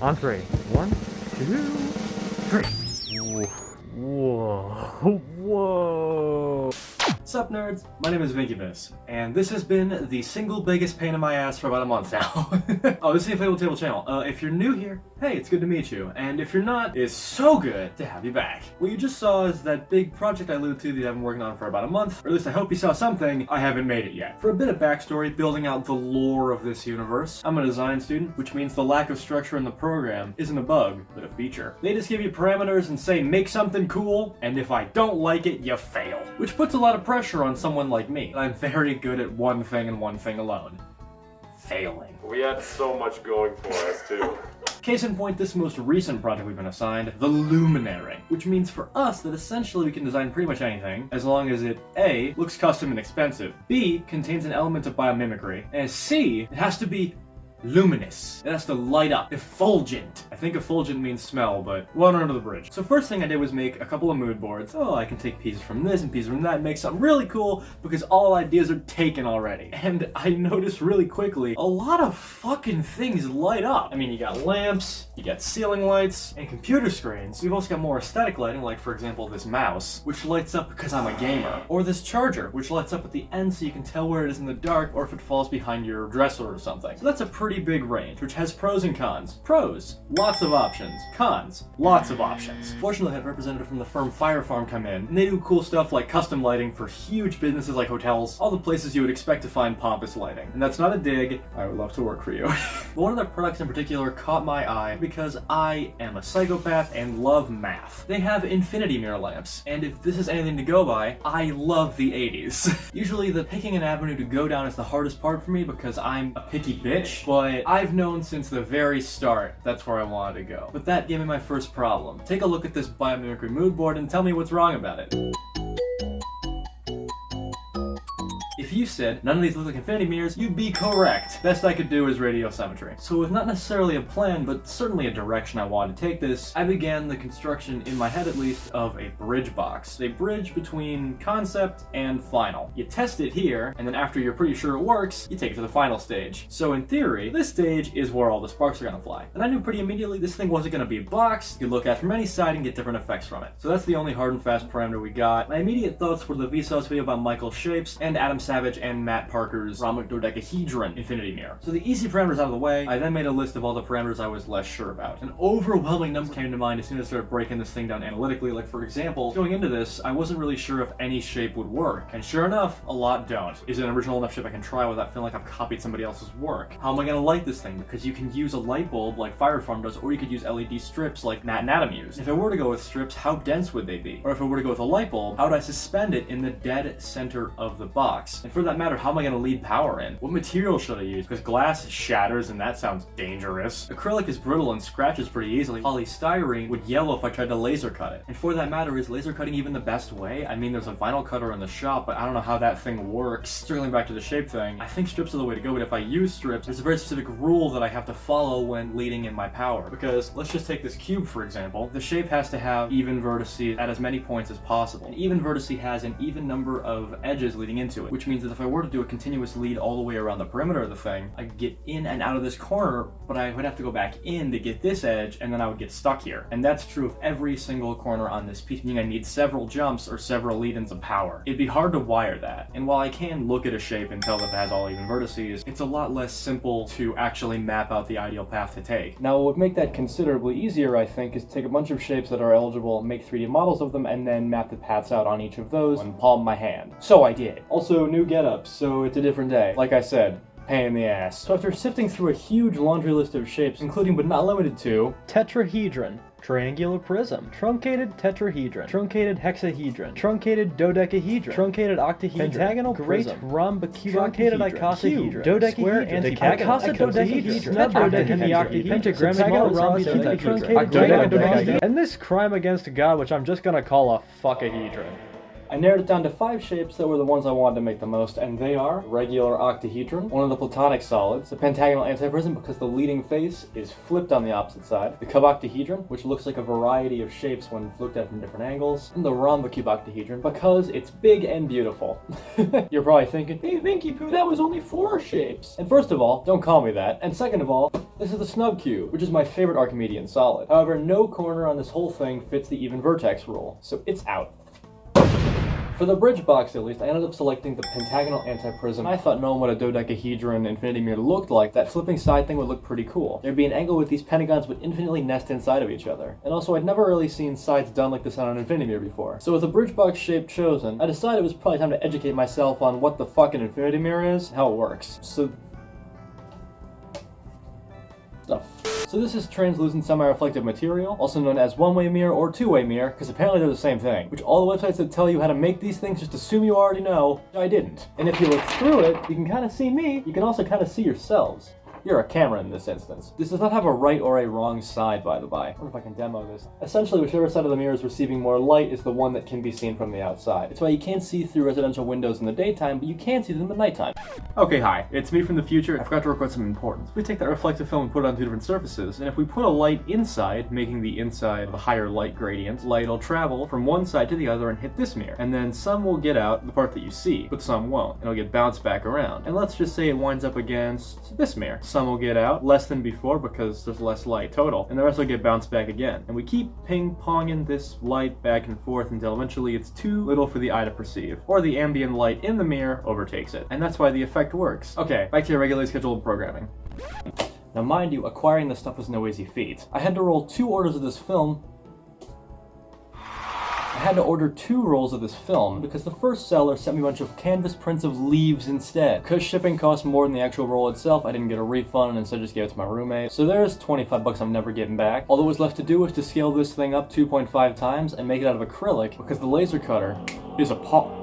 On three. 1, 2, 3. Whoa. Whoa. What's up, nerds? My name is Vincubus, and this has been the single biggest pain in my ass for about a month now. Oh, this is the Inflatable Table channel. If you're new here, hey, it's good to meet you. And if you're not, it's so good to have you back. What you just saw is that big project I alluded to that I've been working on for about a month, or at least I hope you saw something. I haven't made it yet. For a bit of backstory, building out the lore of this universe, I'm a design student, which means the lack of structure in the program isn't a bug, but a feature. They just give you parameters and say, make something cool, and if I don't like it, you fail. Which puts a lot of pressure on someone like me. I'm very good at one thing and one thing alone. Failing. We had so much going for us, too. Case in point, this most recent project we've been assigned, the Luminary, which means for us that essentially we can design pretty much anything, as long as it A, looks custom and expensive, B, contains an element of biomimicry, and C, it has to be luminous. It has to light up. Effulgent. I think effulgent means smell, but water under the bridge. So first thing I did was make a couple of mood boards. Oh, I can take pieces from this and pieces from that and make something really cool because all ideas are taken already. And I noticed really quickly, a lot of fucking things light up. I mean, you got lamps, you got ceiling lights, and computer screens. We've also got more aesthetic lighting, like for example this mouse, which lights up because I'm a gamer. Or this charger, which lights up at the end so you can tell where it is in the dark or if it falls behind your dresser or something. So that's a pretty big range, which has pros and cons. Pros, lots of options. Cons, lots of options. Fortunately, I had a representative from the firm Fire Farm come in, and they do cool stuff like custom lighting for huge businesses like hotels, all the places you would expect to find pompous lighting. And that's not a dig, I would love to work for you. But one of their products in particular caught my eye because I am a psychopath and love math. They have infinity mirror lamps, and if this is anything to go by, I love the 80s. Usually the picking an avenue to go down is the hardest part for me because I'm a picky bitch, but I've known since the very start that's where I wanted to go. But that gave me my first problem. Take a look at this biomimicry mood board and tell me what's wrong about it. If you said none of these look like infinity mirrors, you'd be correct. Best I could do is radiosymmetry. So with not necessarily a plan, but certainly a direction I wanted to take this, I began the construction, in my head at least, of a bridge box. A bridge between concept and final. You test it here, and then after you're pretty sure it works, you take it to the final stage. So in theory, this stage is where all the sparks are gonna fly. And I knew pretty immediately this thing wasn't gonna be a box. You could look at it from any side and get different effects from it. So that's the only hard and fast parameter we got. My immediate thoughts were the Vsauce video about Michael Shapes and Adam Savage and Matt Parker's rhombolic dodecahedron infinity mirror. So the easy parameters out of the way, I then made a list of all the parameters I was less sure about. An overwhelming number came to mind as soon as I started breaking this thing down analytically. Like for example, going into this, I wasn't really sure if any shape would work. And sure enough, a lot don't. Is it an original enough shape I can try without feeling like I've copied somebody else's work? How am I gonna light this thing? Because you can use a light bulb like Fire Farm does, or you could use LED strips like Matt and Adam used. If I were to go with strips, how dense would they be? Or if I were to go with a light bulb, how would I suspend it in the dead center of the box? And for that matter, how am I going to lead power in? What material should I use? Because glass shatters and that sounds dangerous. Acrylic is brittle and scratches pretty easily. Polystyrene would yellow if I tried to laser cut it. And for that matter, is laser cutting even the best way? I mean, there's a vinyl cutter in the shop, but I don't know how that thing works. Circling back to the shape thing, I think strips are the way to go, but if I use strips, there's a very specific rule that I have to follow when leading in my power. Because let's just take this cube, for example. The shape has to have even vertices at as many points as possible. An even vertex has an even number of edges leading into it, which means that if I were to do a continuous lead all the way around the perimeter of the thing, I could get in and out of this corner, but I would have to go back in to get this edge, and then I would get stuck here. And that's true of every single corner on this piece, meaning I need several jumps or several lead-ins of power. It'd be hard to wire that. And while I can look at a shape and tell that it has all even vertices, it's a lot less simple to actually map out the ideal path to take. Now, what would make that considerably easier, I think, is to take a bunch of shapes that are eligible, make 3D models of them, and then map the paths out on each of those and palm my hand. So I did. Also, new getup, so it's a different day. Like I said, pain in the ass. So after sifting through a huge laundry list of shapes, including but not limited to Tetrahedron, triangular prism, truncated tetrahedron, truncated hexahedron, truncated dodecahedron, truncated octahedron, pentagonal great rhombohedron, truncated icosahedron, dodecahedron, antihedron, icosahedron, dodecahedron, pentagrammatic rhombohedron, truncated dodecahedron, and this crime against God, which I'm just gonna call a fuckahedron. I narrowed it down to 5 shapes that were the ones I wanted to make the most, and they are regular octahedron, one of the platonic solids, the pentagonal antiprism because the leading face is flipped on the opposite side, the cuboctahedron, which looks like a variety of shapes when looked at from different angles, and the rhombocuboctahedron because it's big and beautiful. You're probably thinking, hey Vinky Poo, that was only 4 shapes. And first of all, don't call me that, and second of all, this is the snub cube, which is my favorite Archimedean solid. However, no corner on this whole thing fits the even vertex rule, so it's out. For the bridge box, at least, I ended up selecting the pentagonal antiprism. I thought knowing what a dodecahedron infinity mirror looked like, that flipping side thing would look pretty cool. There'd be an angle with these pentagons would infinitely nest inside of each other. And also, I'd never really seen sides done like this on an infinity mirror before. So with the bridge box shape chosen, I decided it was probably time to educate myself on what the fuck an infinity mirror is, and how it works. So this is translucent semi-reflective material, also known as one-way mirror or two-way mirror, because apparently they're the same thing, which all the websites that tell you how to make these things just assume you already know. I didn't. And if you look through it, you can kind of see me, you can also kind of see yourselves. You're a camera in this instance. This does not have a right or a wrong side, by the by. I wonder if I can demo this. Essentially, whichever side of the mirror is receiving more light is the one that can be seen from the outside. It's why you can't see through residential windows in the daytime, but you can see them at nighttime. Okay, hi. It's me from the future. I forgot to record some importance. We take that reflective film and put it on 2 different surfaces, and if we put a light inside, making the inside a higher light gradient, light will travel from one side to the other and hit this mirror. And then some will get out, the part that you see, but some won't. It'll get bounced back around. And let's just say it winds up against this mirror. Some will get out, less than before because there's less light total, and the rest will get bounced back again. And we keep ping-ponging this light back and forth until eventually it's too little for the eye to perceive, or the ambient light in the mirror overtakes it. And that's why the effect works. Okay, back to your regularly scheduled programming. Now mind you, acquiring this stuff was no easy feat. I had to roll 2 orders of this film. I had to order 2 rolls of this film because the first seller sent me a bunch of canvas prints of leaves instead. Because shipping cost more than the actual roll itself, I didn't get a refund and instead just gave it to my roommate. So there's 25 bucks I'm never getting back. All that was left to do was to scale this thing up 2.5 times and make it out of acrylic because the laser cutter is a pop.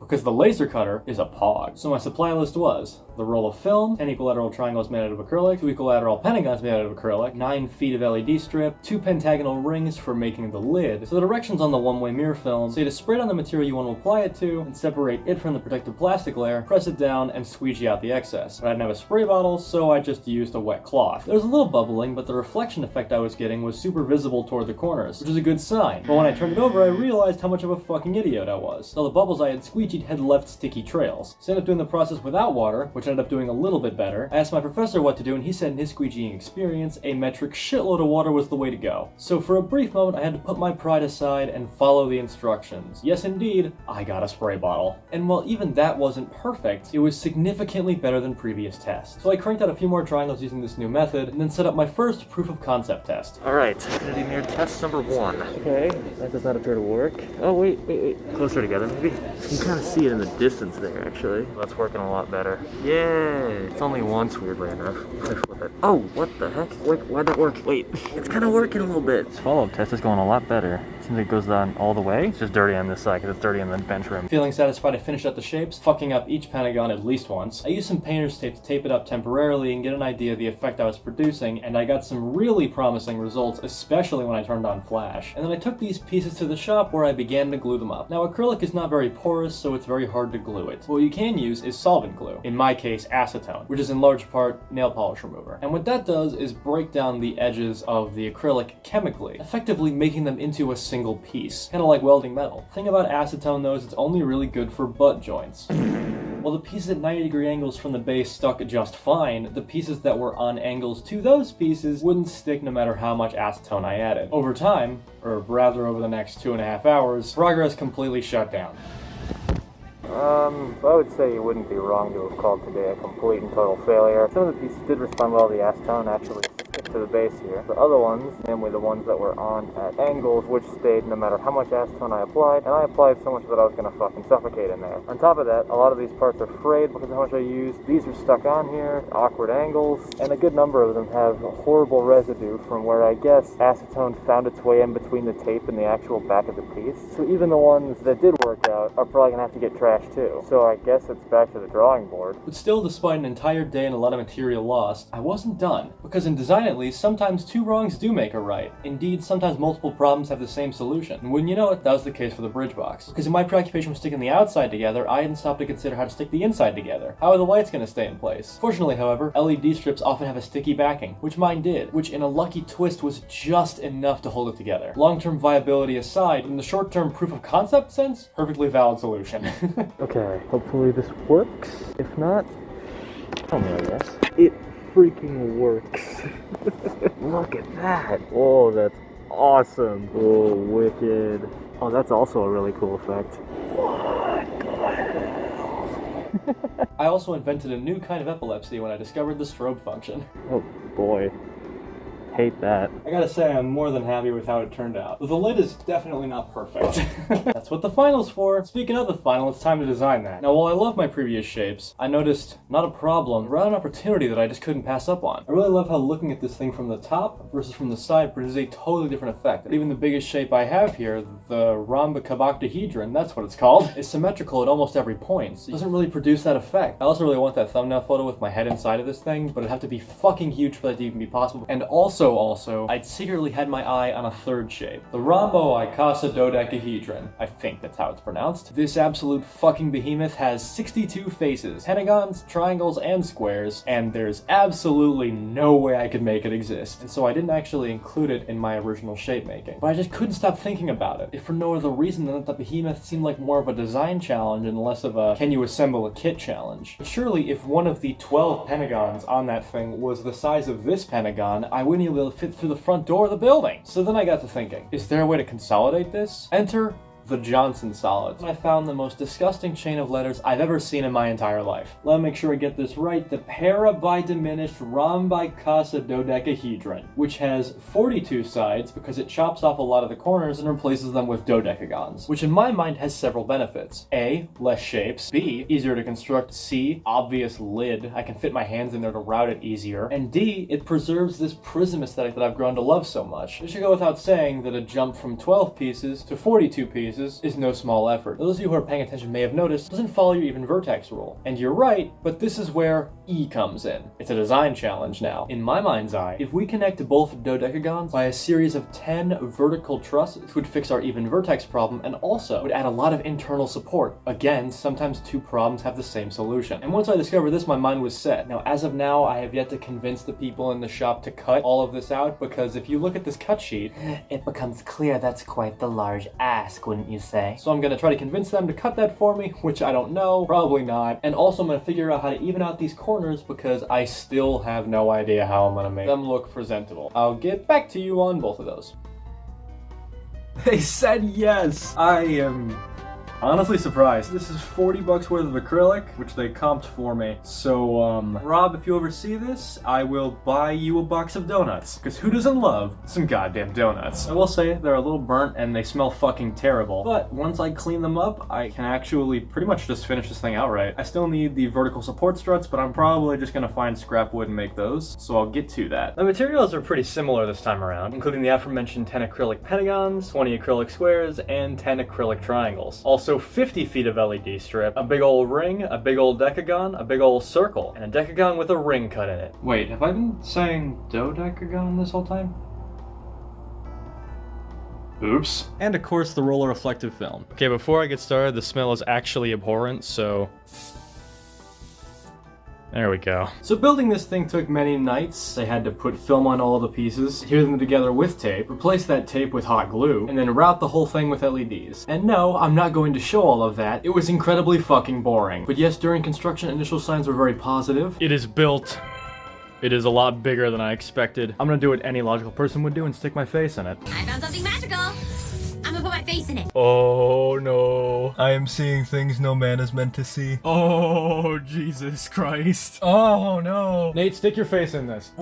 Because the laser cutter is a POG. So my supply list was the roll of film, 10 equilateral triangles made out of acrylic, 2 equilateral pentagons made out of acrylic, 9 feet of LED strip, 2 pentagonal rings for making the lid. So the directions on the one-way mirror film say to spray it on the material you want to apply it to, and separate it from the protective plastic layer, press it down, and squeegee out the excess. But I didn't have a spray bottle, so I just used a wet cloth. There was a little bubbling, but the reflection effect I was getting was super visible toward the corners, which is a good sign. But when I turned it over, I realized how much of a fucking idiot I was. So the bubbles I had squeegeed had left sticky trails. So I ended up doing the process without water, which ended up doing a little bit better. I asked my professor what to do, and he said in his squeegeeing experience, a metric shitload of water was the way to go. So for a brief moment, I had to put my pride aside and follow the instructions. Yes, indeed, I got a spray bottle. And while even that wasn't perfect, it was significantly better than previous tests. So I cranked out a few more triangles using this new method, and then set up my first proof of concept test. Alright, infinity mirror test number 1. Okay, that does not appear to work. Oh, wait. Closer together, maybe? You can kind of see it in the distance there, actually. That's working a lot better. Yay! It's only once, weirdly enough. Oh, what the heck? Wait, why'd that work? Wait, it's kind of working a little bit. This follow-up test is going a lot better. Seems like it goes down all the way. It's just dirty on this side because it's dirty on the bench rim. Feeling satisfied, I finished out the shapes, fucking up each pentagon at least once. I used some painter's tape to tape it up temporarily and get an idea of the effect I was producing, and I got some really promising results, especially when I turned on flash. And then I took these pieces to the shop where I began to glue them up. Now acrylic is not very porous, so it's very hard to glue it. What you can use is solvent glue, in my case acetone, which is in large part nail polish remover. And what that does is break down the edges of the acrylic chemically, effectively making them into a single piece, kind of like welding metal. The thing about acetone though is it's only really good for butt joints. While the pieces at 90-degree angles from the base stuck just fine, the pieces that were on angles to those pieces wouldn't stick no matter how much acetone I added. Over time, or rather over the next 2.5 hours, progress completely shut down. I would say you wouldn't be wrong to have called today a complete and total failure. Some of the pieces did respond well to the acetone, actually stick to the base here. The other ones, namely the ones that were on at angles, which stayed no matter how much acetone I applied, and I applied so much that I was going to fucking suffocate in there. On top of that, a lot of these parts are frayed because of how much I used. These are stuck on here, awkward angles, and a good number of them have horrible residue from where I guess acetone found its way in between between the tape and the actual back of the piece. So even the ones that did work out are probably gonna have to get trashed too. So I guess it's back to the drawing board. But still, despite an entire day and a lot of material lost, I wasn't done. Because in design at least, sometimes two wrongs do make a right. Indeed, sometimes multiple problems have the same solution. And wouldn't you know it, that was the case for the bridge box. Because in my preoccupation with sticking the outside together, I hadn't stopped to consider how to stick the inside together. How are the lights gonna stay in place? Fortunately, however, LED strips often have a sticky backing, which mine did, which in a lucky twist was just enough to hold it together. Long-term viability aside, in the short-term proof of concept sense, perfectly valid solution. Okay, hopefully this works. If not, tell me, I guess. It freaking works. Look at that. Oh, that's awesome. Oh, wicked. Oh, that's also a really cool effect. What the hell? I also invented a new kind of epilepsy when I discovered the strobe function. Oh boy. Hate that. I gotta say, I'm more than happy with how it turned out. The lid is definitely not perfect. That's what the final's for. Speaking of the final, it's time to design that. Now, while I love my previous shapes, I noticed not a problem, rather an opportunity that I just couldn't pass up on. I really love how looking at this thing from the top versus from the side produces a totally different effect. Even the biggest shape I have here, the rhombocabooctahedron, that's what it's called, is symmetrical at almost every point, so it doesn't really produce that effect. I also really want that thumbnail photo with my head inside of this thing, but it'd have to be fucking huge for that to even be possible. And also, I'd secretly had my eye on a third shape. The rhomboicosahedron. I think that's how it's pronounced. This absolute fucking behemoth has 62 faces, pentagons, triangles, and squares, and there's absolutely no way I could make it exist. And so I didn't actually include it in my original shape making. But I just couldn't stop thinking about it, if for no other reason than that the behemoth seemed like more of a design challenge and less of a can you assemble a kit challenge. But surely if one of the 12 pentagons on that thing was the size of this pentagon, I wouldn't even be able to fit through the front door of the building. So then I got to thinking, is there a way to consolidate this? Enter the Johnson solids. I found the most disgusting chain of letters I've ever seen in my entire life. Let me make sure I get this right. The parabidiminished rhombicosadodecahedron, which has 42 sides because it chops off a lot of the corners and replaces them with dodecagons, which in my mind has several benefits. A, less shapes. B, easier to construct. C, obvious lid. I can fit my hands in there to route it easier. And D, it preserves this prism aesthetic that I've grown to love so much. It should go without saying that a jump from 12 pieces to 42 pieces is no small effort. Those of you who are paying attention may have noticed, it doesn't follow your even vertex rule. And you're right, but this is where E comes in. It's a design challenge now. In my mind's eye, if we connect both dodecagons by a series of 10 vertical trusses, it would fix our even vertex problem and also would add a lot of internal support. Again, sometimes two problems have the same solution. And once I discovered this, my mind was set. Now, as of now, I have yet to convince the people in the shop to cut all of this out, because if you look at this cut sheet, it becomes clear that's quite the large ask, wouldn't you say? So I'm gonna try to convince them to cut that for me, which I don't know, probably not. And also I'm gonna figure out how to even out these corners because I still have no idea how I'm gonna make them look presentable. I'll get back to you on both of those. They said yes! I am honestly surprised. This is $40 worth of acrylic, which they comped for me. So, Rob, if you ever see this, I will buy you a box of donuts. Because who doesn't love some goddamn donuts? I will say, they're a little burnt and they smell fucking terrible. But once I clean them up, I can actually pretty much just finish this thing outright. I still need the vertical support struts, but I'm probably just gonna find scrap wood and make those. So I'll get to that. The materials are pretty similar this time around, including the aforementioned 10 acrylic pentagons, 20 acrylic squares, and 10 acrylic triangles. Also 50 feet of LED strip, a big old ring, a big old decagon, a big old circle, and a decagon with a ring cut in it. Wait, have I been saying dodecagon this whole time? Oops. And of course the roller reflective film. Okay, before I get started, the smell is actually abhorrent, so there we go. So building this thing took many nights. They had to put film on all the pieces, adhere them together with tape, replace that tape with hot glue, and then route the whole thing with LEDs. And no, I'm not going to show all of that. It was incredibly fucking boring. But yes, during construction, initial signs were very positive. It is built. It is a lot bigger than I expected. I'm gonna do what any logical person would do and stick my face in it. I found something magical. I'm gonna put my face in it. Oh no. I am seeing things no man is meant to see. Oh, Jesus Christ. Oh no. Nate, stick your face in this.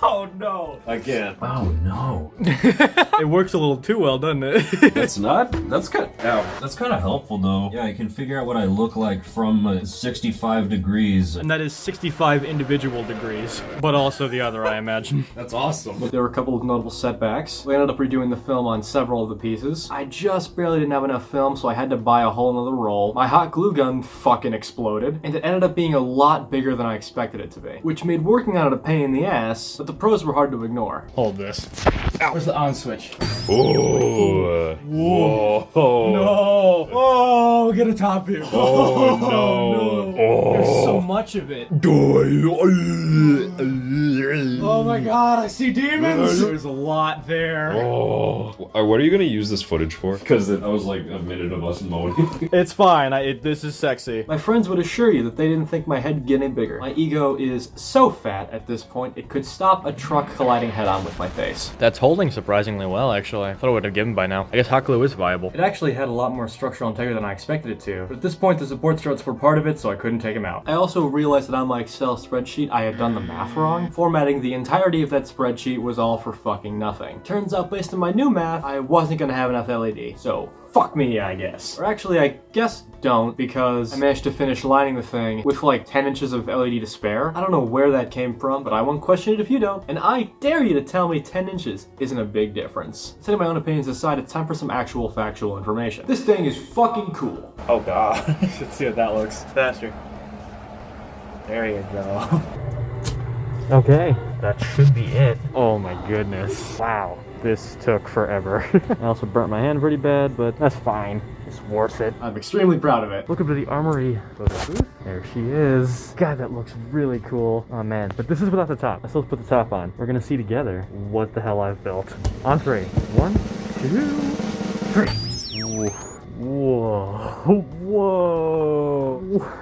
Oh no. Again. Oh no. It works a little too well, doesn't it? That's not. That's kind. Ow. That's kind of helpful though. Yeah, I can figure out what I look like from 65 degrees. And that is 65 individual degrees, but also the other, I imagine. That's awesome. But there were a couple of notable setbacks. We ended up redoing the film on several of the pieces. I just barely didn't have enough film, so I had to buy a whole nother roll. My hot glue gun fucking exploded, and it ended up being a lot bigger than I expected it to be, which made working on it a pain in the ass, but the pros were hard to ignore. Hold this. Where's the on switch? Oh. Whoa. No! Oh, get a top view. Oh no. There's so much of it. Oh my god, I see demons! There's a lot there. Oh. What are you gonna use this footage for? Because that was like a minute of us moaning. It's fine. This is sexy. My friends would assure you that they didn't think my head get any bigger. My ego is so fat at this point, it could stop a truck colliding head-on with my face. That's holding surprisingly well, actually. I thought it would have given by now. I guess hot glue is viable. It actually had a lot more structural integrity than I expected it to, but at this point the support struts were part of it, so I couldn't take them out. I also realized that on my Excel spreadsheet I had done the math wrong. Formatting the entirety of that spreadsheet was all for fucking nothing. Turns out based on my new math, I wasn't gonna have enough LED, so fuck me, I guess. Or actually, I guess don't, because I managed to finish lining the thing with like 10 inches of LED to spare. I don't know where that came from, but I won't question it if you don't. And I dare you to tell me 10 inches isn't a big difference. Setting my own opinions aside, it's time for some actual factual information. This thing is fucking cool. Oh god. Let's see what that looks. Faster. There you go. Okay, that should be it. Oh my goodness. Wow. This took forever. I also burnt my hand pretty bad, but that's fine. It's worth it. I'm extremely proud of it. Welcome to the Armory photo booth. There she is. God, that looks really cool. Oh man, but this is without the top. I still have to put the top on. We're gonna see together what the hell I've built. On 3. 1, 2, 3. Whoa. Whoa. Whoa.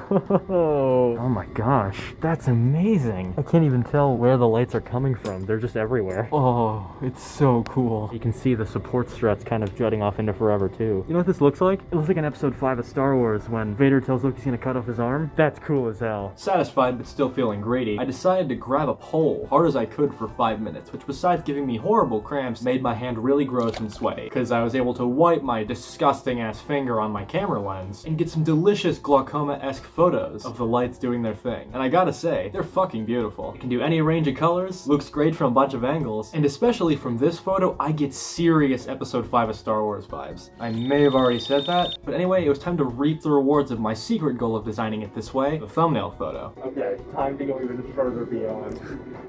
Whoa. Oh my gosh. That's amazing. I can't even tell where the lights are coming from. They're just everywhere. Oh, it's so cool. You can see the support struts kind of jutting off into forever too. You know what this looks like? It looks like in episode 5 of Star Wars when Vader tells Luke he's gonna cut off his arm. That's cool as hell. Satisfied but still feeling greedy, I decided to grab a pole hard as I could for 5 minutes, which besides giving me horrible cramps, made my hand really gross and sweaty, because I was able to wipe my disgusting ass finger on my camera lens and get some delicious glaucoma-esque photos of the lights doing their thing. And I gotta say, they're fucking beautiful. It can do any range of colors, looks great from a bunch of angles, and especially from this photo, I get serious episode 5 of Star Wars vibes. I may have already said that, but anyway, it was time to reap the rewards of my secret goal of designing it this way, the thumbnail photo. Okay, time to go even further beyond.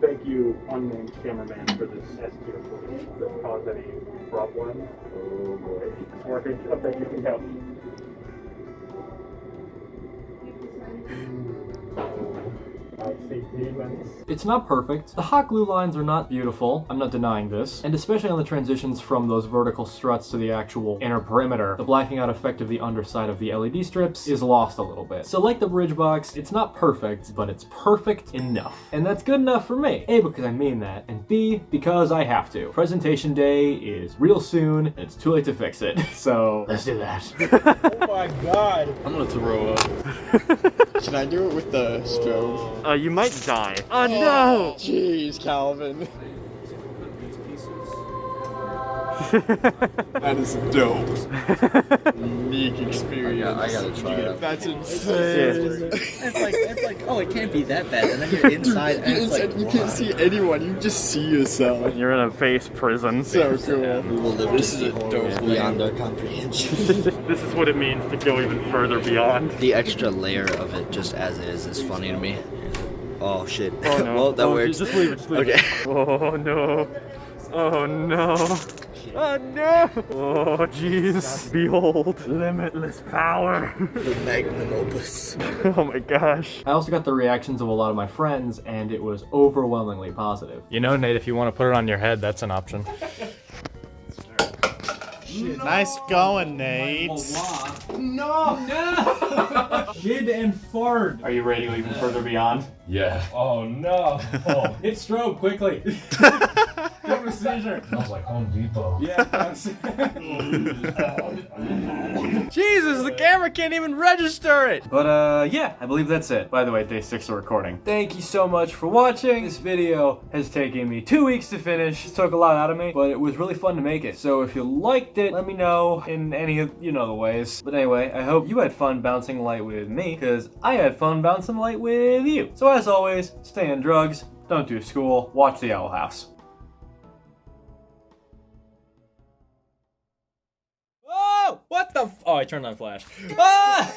Thank you, unnamed cameraman, for this S-tier footage. Does it cause any problems? Oh boy. It's working. Okay, you can go. I see demons. It's not perfect. The hot glue lines are not beautiful. I'm not denying this. And especially on the transitions from those vertical struts to the actual inner perimeter, the blacking out effect of the underside of the LED strips is lost a little bit. So like the bridge box, it's not perfect, but it's perfect enough. And that's good enough for me. A, because I mean that, and B, because I have to. Presentation day is real soon, and it's too late to fix it. So let's do that. Oh my god. I'm gonna throw up. Can I do it with the strobe? You might die. Oh no! Jeez, Calvin. That is dope. Unique experience. I gotta try it. That's insane. It's like, oh, it can't be that bad. And then you're inside, and it's like, you can't see anyone. You just see yourself. You're in a face prison. So cool. we will live This to is see a horrors dope beyond our comprehension. This is what it means to go even further beyond. The extra layer of it, just as is funny to me. Oh shit. Oh no. Well, that Oh, works. Just leave it. Just leave Okay. it. Oh no. Oh no. Oh no. Oh jeez. Behold, limitless power. The magnum opus. Oh my gosh. I also got the reactions of a lot of my friends, and it was overwhelmingly positive. You know, Nate, if you want to put it on your head, that's an option. Nice going, Nate. No! Shit and fart. Are you ready to go even further beyond? Yeah. Oh no. Hit strobe quickly. Give him a seizure. Smells like Home Depot. Yeah. Jesus, the camera can't even register it. But yeah, I believe that's it. By the way, day 6 of recording. Thank you so much for watching. This video has taken me 2 weeks to finish. It took a lot out of me, but it was really fun to make it. So if you liked it, let me know in any of the ways. But anyway, I hope you had fun bouncing light with me, because I had fun bouncing light with you. So as always, stay on drugs, don't do school, watch the Owl House. Oh, what the oh, I turned on flash. Ah!